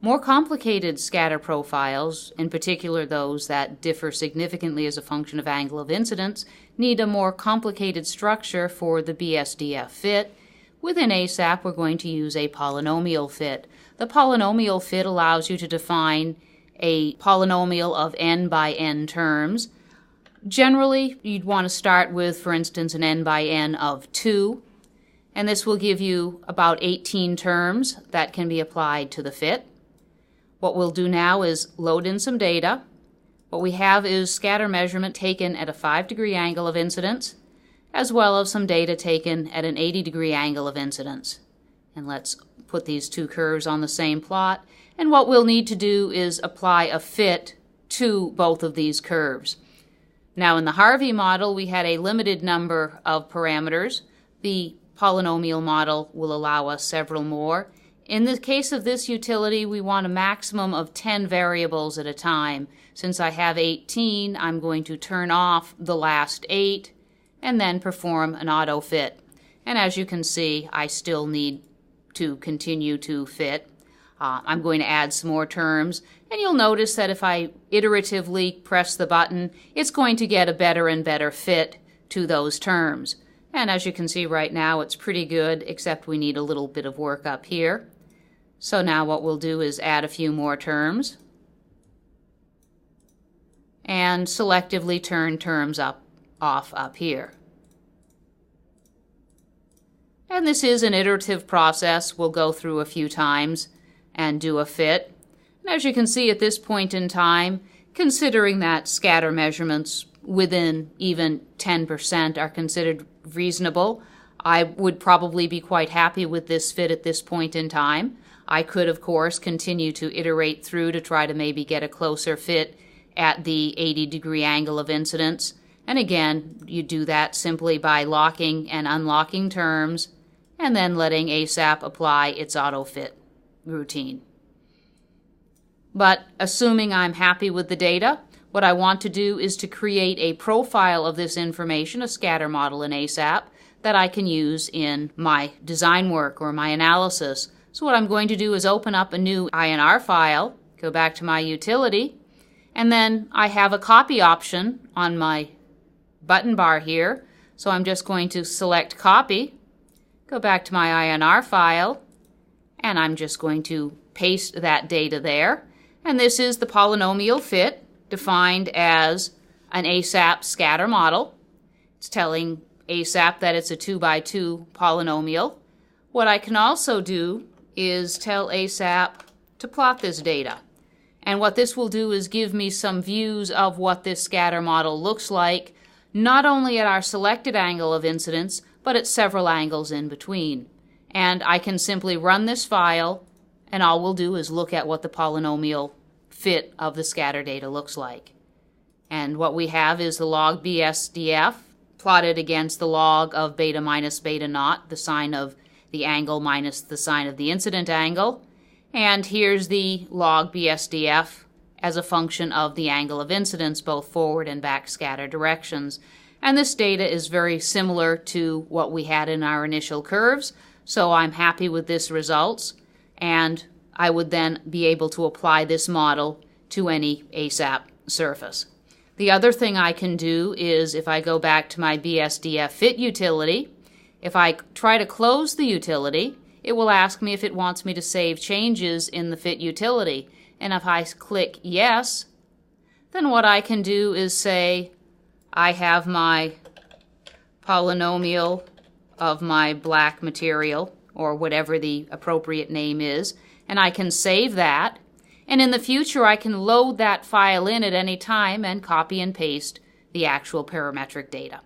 More complicated scatter profiles, in particular those that differ significantly as a function of angle of incidence, need a more complicated structure for the BSDF fit. Within ASAP, we're going to use a polynomial fit. The polynomial fit allows you to define a polynomial of n by n terms. Generally, you'd want to start with, for instance, an n by n of 2, and this will give you about 18 terms that can be applied to the fit. What we'll do now is load in some data. What we have is scatter measurement taken at a 5-degree angle of incidence, as well as some data taken at an 80-degree angle of incidence. And let's put these two curves on the same plot. And what we'll need to do is apply a fit to both of these curves. Now, in the Harvey model, we had a limited number of parameters. The polynomial model will allow us several more. In the case of this utility, we want a maximum of 10 variables at a time. Since I have 18, I'm going to turn off the last 8 and then perform an auto fit. And as you can see, I still need to continue to fit. I'm going to add some more terms, and you'll notice that if I iteratively press the button, it's going to get a better and better fit to those terms. And as you can see right now, it's pretty good, except we need a little bit of work up here. So now what we'll do is add a few more terms and selectively turn terms off up here. And this is an iterative process. We'll go through a few times and do a fit. And as you can see at this point in time, considering that scatter measurements within even 10% are considered reasonable, I would probably be quite happy with this fit at this point in time. I could, of course, continue to iterate through to try to maybe get a closer fit at the 80-degree angle of incidence. And again, you do that simply by locking and unlocking terms and then letting ASAP apply its auto-fit routine. But assuming I'm happy with the data, what I want to do is to create a profile of this information, a scatter model in ASAP, that I can use in my design work or my analysis. So what I'm going to do is open up a new INR file, go back to my utility, and then I have a copy option on my button bar here. So I'm just going to select copy, go back to my INR file, and I'm just going to paste that data there. And this is the polynomial fit defined as an ASAP scatter model. It's telling ASAP that it's a 2x2 polynomial. What I can also do is tell ASAP to plot this data. And what this will do is give me some views of what this scatter model looks like, not only at our selected angle of incidence, but at several angles in between. And I can simply run this file, and all we'll do is look at what the polynomial fit of the scatter data looks like. And what we have is the log BSDF plotted against the log of beta minus beta naught, the sine of the angle minus the sine of the incident angle. And here's the log BSDF as a function of the angle of incidence, both forward and back scatter directions. And this data is very similar to what we had in our initial curves, so I'm happy with this results, and I would then be able to apply this model to any ASAP surface. The other thing I can do is, if I go back to my BSDF fit utility, if I try to close the utility, it will ask me if it wants me to save changes in the fit utility. And if I click yes, then what I can do is say I have my polynomial of my black material, or whatever the appropriate name is, and I can save that. And in the future, I can load that file in at any time and copy and paste the actual parametric data.